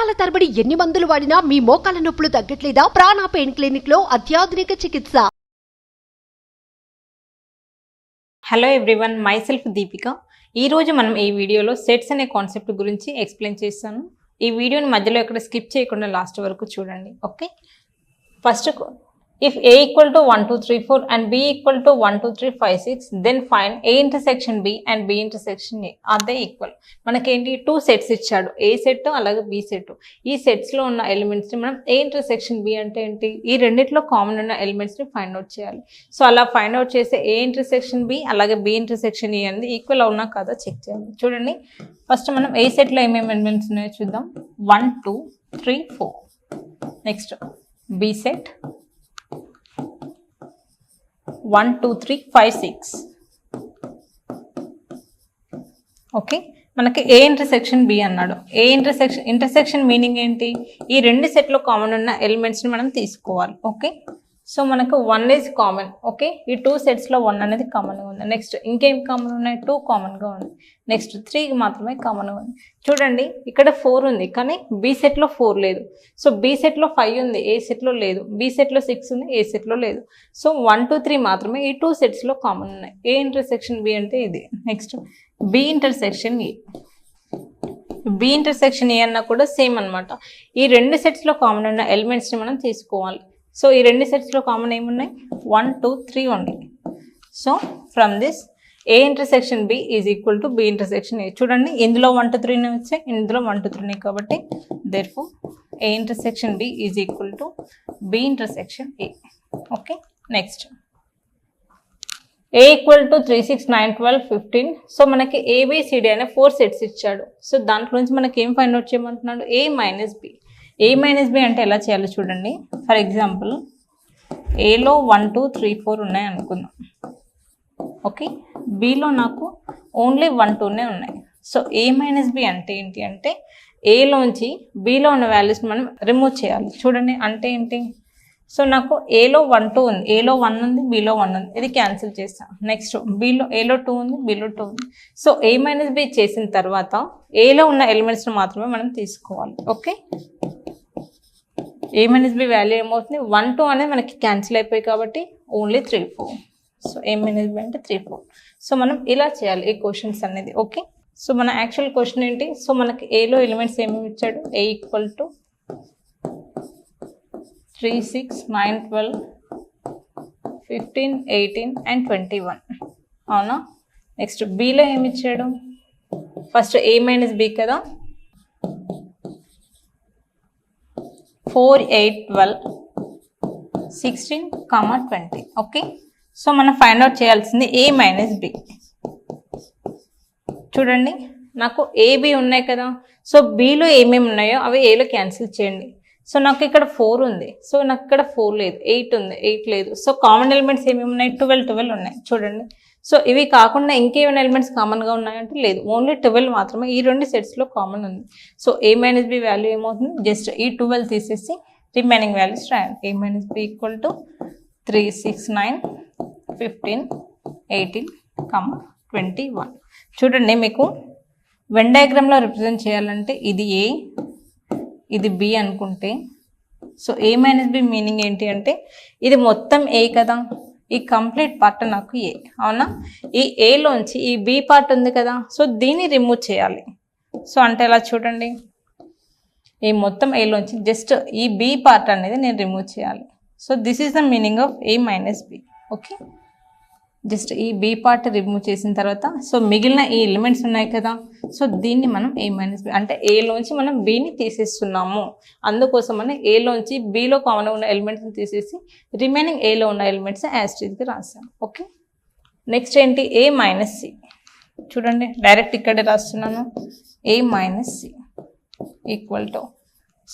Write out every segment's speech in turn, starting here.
సంవత్సరాల తరబడి ఎన్ని మందులు వాడినా మీ మోకాల నొప్పులు తగ్గట్లేదా? ప్రాణ పెయిన్ క్లినిక్ లో అత్యాధునిక చికిత్స. Hello everyone, my self Deepika. ఈరోజు మనం ఈ వీడియోలో సెట్స్ అనే కాన్సెప్ట్ గురించి ఎక్స్ప్లెయిన్ చేస్తాను. ఈ వీడియోని మధ్యలో ఎక్కడ స్కిప్ చేయకుండా లాస్ట్ వరకు చూడండి. Okay, first if A equal to 1 2 3 4 and B equal to 1 2 3 5 6, then find A intersection B and B intersection A. are they equal? మనకేంటి టూ సెట్స్ ఇచ్చాడు, ఏ సెట్ అలాగే బి సెట్. ఈ సెట్స్ లో ఉన్న ఎలిమెంట్స్ ని మనం ఏ ఇంటర్సెక్షన్ బి అంటే ఏంటి, ఈ రెండిట్లో కామన్ ఉన్న ఎలిమెంట్స్ ని ఫైండ్ అవుట్ చేయాలి. సో అలా ఫైండ్ అవుట్ చేస్తే ఏ ఇంటర్సెక్షన్ బి అలాగే బి ఇంటర్సెక్షన్ ఏ అనేది ఈక్వల్ అవునా కాదా చెక్ చేయాలి. చూడండి, ఫస్ట్ మనం ఏ సెట్ లో ఏమేమి ఎలిమెంట్స్ ఉన్నాయో చూద్దాం. 1 2 3 4. Next B set 1 2 3 5 6. ఓకే, మనకి ఏ ఇంటర్సెక్షన్ బి అన్నాడు. ఏ ఇంటర్సెక్షన్ మీనింగ్ ఏంటి, ఈ రెండు సెట్లో కామన్ ఉన్న ఎలిమెంట్స్ని మనం తీసుకోవాలి. ఓకే, సో మనకు 1 ఈజ్ కామన్. ఓకే, ఈ టూ సెట్స్లో 1 అనేది కామన్గా ఉంది. నెక్స్ట్ ఇంకేం కామన్ ఉన్నాయి, 2 కామన్గా ఉంది. నెక్స్ట్ 3 మాత్రమే కామన్గా ఉంది. చూడండి, ఇక్కడ 4 ఉంది కానీ బి సెట్లో 4 లేదు. సో బి సెట్లో 5 ఉంది, ఏ సెట్లో లేదు. బి సెట్లో 6 ఉంది, ఏ సెట్లో లేదు. సో 1 2 3 మాత్రమే ఈ టూ సెట్స్లో కామన్ ఉన్నాయి. ఏ ఇంటర్సెక్షన్ బి అంటే ఇది. Next B intersection A. B intersection A అన్నా కూడా సేమ్ అనమాట. ఈ రెండు సెట్స్లో కామన్ ఉన్న ఎలిమెంట్స్ని మనం తీసుకోవాలి. సో ఈ రెండు సెట్స్లో కామన్ ఏమున్నాయి, 1 2 3 ఉంది. So from this A intersection B is equal to B intersection A. చూడండి, ఇందులో 1 2 3 వచ్చాయి, ఇందులో 1 2 3 కాబట్టి therefore A intersection B is equal to B intersection A. Okay, next A equal to 3 6 9 12 15. So మనకి ఏబిసిడి అనే 4 సెట్స్ ఇచ్చాడు. సో దాంట్లో నుంచి మనకి ఏం ఫైండ్ అవుట్ చేయమంటున్నాడు, ఏ మైనస్ బి. ఏ మైనస్ బి అంటే ఎలా చేయాలో చూడండి. ఫర్ ఎగ్జాంపుల్ ఏలో 1 2 3 4 ఉన్నాయి అనుకుందాం. ఓకే, బిలో నాకు ఓన్లీ 1 2 ఉన్నాయి. సో ఏ మైనస్ బి అంటే ఏంటి అంటే ఏలోంచి బిలో ఉన్న వాల్యూస్ని మనం రిమూవ్ చేయాలి. చూడండి అంటే ఏంటి, సో నాకు ఏలో 1 2 ఉంది, ఏలో 1 ఉంది, బిలో 1 ఉంది, ఇది క్యాన్సిల్ చేస్తాను. నెక్స్ట్ బిలో ఏలో 2 ఉంది, బిలో 2 ఉంది. సో ఏ మైనస్ బి చేసిన తర్వాత ఏలో ఉన్న ఎలిమెంట్స్ని మాత్రమే మనం తీసుకోవాలి. ఓకే, ఏ మైనస్ బి వాల్యూ ఏమవుతుంది, 1 2 అనేది మనకి క్యాన్సిల్ అయిపోయి కాబట్టి ఓన్లీ 3 4. సో ఏ మైనస్ బి అంటే 3 4. సో మనం ఇలా చేయాలి ఈ క్వశ్చన్స్ అనేది. ఓకే, సో మన యాక్చువల్ క్వశ్చన్ ఏంటి, సో మనకి ఏలో ఎలిమెంట్స్ ఏమేమి ఇచ్చాడు, ఏ ఈక్వల్ టు 3 6 9 12 15 18 and 21. అవునా, నెక్స్ట్ బిలో ఏమి ఇచ్చాడు, ఫస్ట్ ఏ మైనస్ బి కదా, 4 8 12 16 20. ఓకే, సో మనం ఫైండ్ అవుట్ చేయాల్సింది ఏ మైనస్ బి. చూడండి, నాకు ఏబి ఉన్నాయి కదా, సో బిలో ఏమేమి ఉన్నాయో అవి ఏలో క్యాన్సిల్ చేయండి. సో నాకు ఇక్కడ 4 ఉంది, సో నాకు ఇక్కడ 4 లేదు. 8 ఉంది, 8 లేదు. సో కామన్ ఎలిమెంట్స్ ఏమేమి ఉన్నాయి, 12 12 ఉన్నాయి. చూడండి, సో ఇవి కాకుండా ఇంకేమైనా ఎలిమెంట్స్ కామన్గా ఉన్నాయంటే లేదు, ఓన్లీ 12 మాత్రమే ఈ రెండు సెట్స్లో కామన్ ఉంది. సో ఏ మైనస్ బి వాల్యూ ఏమవుతుంది, జస్ట్ ఈ 12 తీసేసి రిమైనింగ్ వాల్యూస్ రాయండి. ఏ మైనస్ బి ఈక్వల్ టు 3 6 9 15 18 21. చూడండి, మీకు వెన్ డయాగ్రామ్లో రిప్రజెంట్ చేయాలంటే ఇది ఏ ఇది బి అనుకుంటే, సో ఏ మైనస్ బి మీనింగ్ ఏంటి అంటే ఇది మొత్తం ఏ కదా, ఈ కంప్లీట్ పార్ట్ నాకు ఏ. అవునా, ఈ ఏలోంచి ఈ బి పార్ట్ ఉంది కదా, సో దీన్ని రిమూవ్ చేయాలి. సో అంటే ఎలా చూడండి, ఈ మొత్తం ఏలోంచి జస్ట్ ఈ బి పార్ట్ అనేది నేను రిమూవ్ చేయాలి. So this is the meaning of A minus B. Okay, just ఈ బి పార్ట్ రిమూవ్ చేసిన తర్వాత సో మిగిలిన ఈ ఎలిమెంట్స్ ఉన్నాయి కదా, సో దీన్ని మనం ఏ మైనస్ బి అంటే ఏలోంచి మనం బిని తీసేస్తున్నాము. అందుకోసం మనం ఏలోంచి బిలో కామన్ ఉన్న ఎలిమెంట్స్ని తీసేసి రిమైనింగ్ ఏలో ఉన్న ఎలిమెంట్స్ యాస్టీజ్గా రాస్తాం. ఓకే, నెక్స్ట్ ఏంటి, ఏ మైనస్ సి. చూడండి, డైరెక్ట్ ఇక్కడే రాస్తున్నాను. A minus C equal to,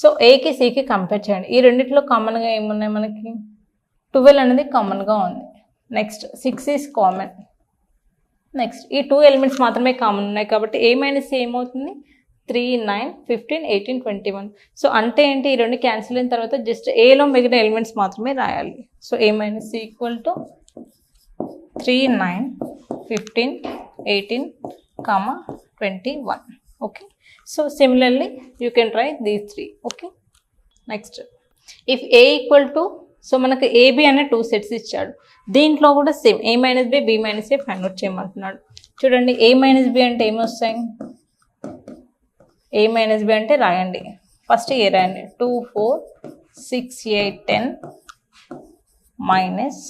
so ఏకి సికి కంపేర్ చేయండి. ఈ రెండిట్లో కామన్గా ఏమున్నాయి, మనకి 12 అనేది కామన్గా ఉంది. Next 6 is common. నెక్స్ట్ ఈ 2 ఎలిమెంట్స్ మాత్రమే కామన్ ఉన్నాయి కాబట్టి ఏ మైనస్ ఏమవుతుంది, 3 9 15 18 21. సో అంటే ఏంటి, ఈ రెండు క్యాన్సిల్ అయిన తర్వాత జస్ట్ ఏలో మిగిలిన ఎలిమెంట్స్ మాత్రమే రాయాలి. So A minus equal to 3 9 15 18 21. Okay, So similarly you can try these three. Okay, next if A equal to, so మనకు AB అనే 2 సెట్స్ ఇచ్చాడు, దీంట్లో కూడా same A minus B, B minus A find out చేయమంటున్నాడు. చూడండి A minus B అంటే ఏమొస్తాయి, A minus B అంటే రాయండి, ఫస్ట్ ఏ రాయండి, 2 4 6 8 10 మైనస్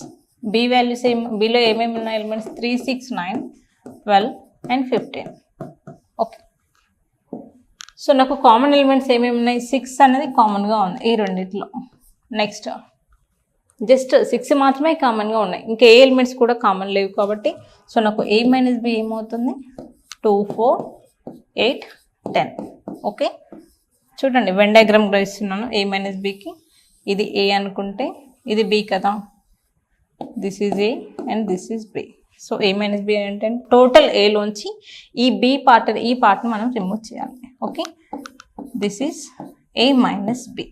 బి వాల్యూస్ బిలో ఏమేమి ఉన్నాయి ఎలిమెంట్స్ 3 6 9 12 అండ్ 15. ఓకే, సో నాకు కామన్ ఎలిమెంట్స్ ఏమేమి ఉన్నాయి, 6 అనేది కామన్గా ఉంది ఈ రెండిట్లో. నెక్స్ట్ జస్ట్ 6 మాత్రమే కామన్గా ఉన్నాయి, ఇంకా ఏ ఎలిమెంట్స్ కూడా కామన్ లేవు కాబట్టి సో నాకు A మైనస్ బి ఏమవుతుంది 2 4 8 10. ఓకే, చూడండి వెన్ డయాగ్రామ్ ఇస్తున్నాను A మైనస్ బికి, ఇది A అనుకుంటే ఇది B కదా, this is A and this is B. So A minus B అంటే టోటల్ ఏలోంచి ఈ B పార్ట్, ఈ పార్ట్ని మనం రిమూవ్ చేయాలి. Okay, this is A minus B.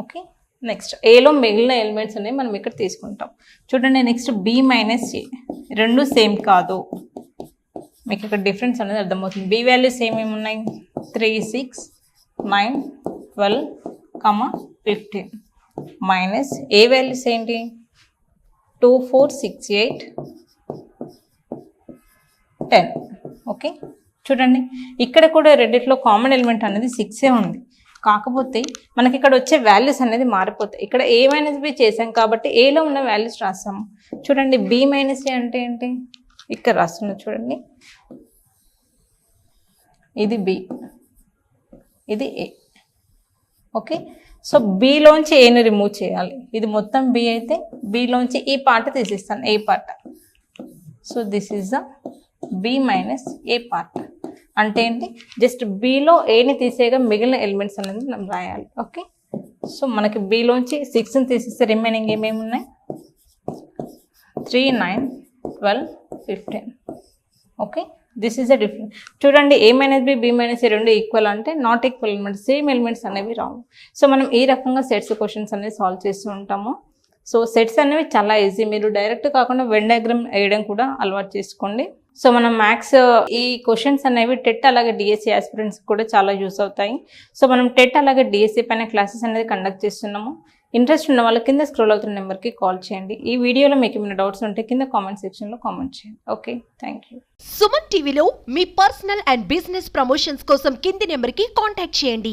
Okay, next ఏలో మిగిలిన ఎలిమెంట్స్ అనేవి మనం ఇక్కడ తీసుకుంటాం. చూడండి నెక్స్ట్ B మైనస్ ఏ, రెండు సేమ్ కాదు, మీకు ఇక్కడ డిఫరెన్స్ అనేది అర్థమవుతుంది. B వాల్యూస్ ఏమేమి ఉన్నాయి 3 6 9 12 15 మైనస్ ఏ వాల్యూస్ ఏంటి 2 4 6 8 10. ఓకే, చూడండి ఇక్కడ కూడా రెండిట్లో కామన్ ఎలిమెంట్ అనేది 6 ఉంది, కాకపోతే మనకి ఇక్కడ వచ్చే వాల్యూస్ అనేది మారిపోతాయి. ఇక్కడ A మైనస్ బి చేసాం కాబట్టి ఏలో ఉన్న వాల్యూస్ రాస్తాము. చూడండి B మైనస్ ఏ అంటే ఏంటి, ఇక్కడ రాస్తున్నా చూడండి, ఇది B, ఇది A. ఓకే, సో Bలోంచి ఏని రిమూవ్ చేయాలి, ఇది మొత్తం B అయితే Bలోంచి ఈ పార్ట్ తీసిస్తాను, A part. So this is the B minus A part. అంటే ఏంటి, జస్ట్ Bలో ఏని తీసేయగా మిగిలిన ఎలిమెంట్స్ అనేది మనం రాయాలి. ఓకే, సో మనకి Bలోంచి 6ని తీసేస్తే రిమైనింగ్ ఏమేమి ఉన్నాయి 3 9 12 15. Okay, this is the difference. చూడండి A minus B, B minus A రెండు ఈక్వల్ అంటే not equal elements, same elements అనేవి రావు. సో మనం ఈ రకంగా సెట్స్ క్వశ్చన్స్ అనేవి సాల్వ్ చేస్తూ ఉంటాము. సో సెట్స్ అనేవి చాలా ఈజీ, మీరు డైరెక్ట్ కాకుండా వెన్ డయాగ్రామ్ వేయడం కూడా అలవాటు చేసుకోండి. సో మనం మ్యాథ్స్ ఈ క్వశ్చన్స్ అనేవి టెట్ అలాగే డిఎస్సి ఆస్పిరెంట్స్ కూడా చాలా యూస్ అవుతాయి. సో మనం టెట్ అలాగే డిఎస్సి పైన క్లాసెస్ అనేది కండక్ట్ చేస్తున్నాము. ఇంట్రెస్ట్ ఉన్న వాళ్ళ కింద స్క్రోల్ అవుతున్న నెంబర్కి కాల్ చేయండి. ఈ వీడియోలో మీకు ఏమైనా డౌట్స్ ఉంటే కింద కామెంట్ సెక్షన్లో కామెంట్ చేయండి. Okay, thank you. సుమన్ టీవీలో మీ పర్సనల్ అండ్ బిజినెస్ ప్రమోషన్స్ కోసం కింది నెంబర్కి కాంటాక్ట్ చేయండి.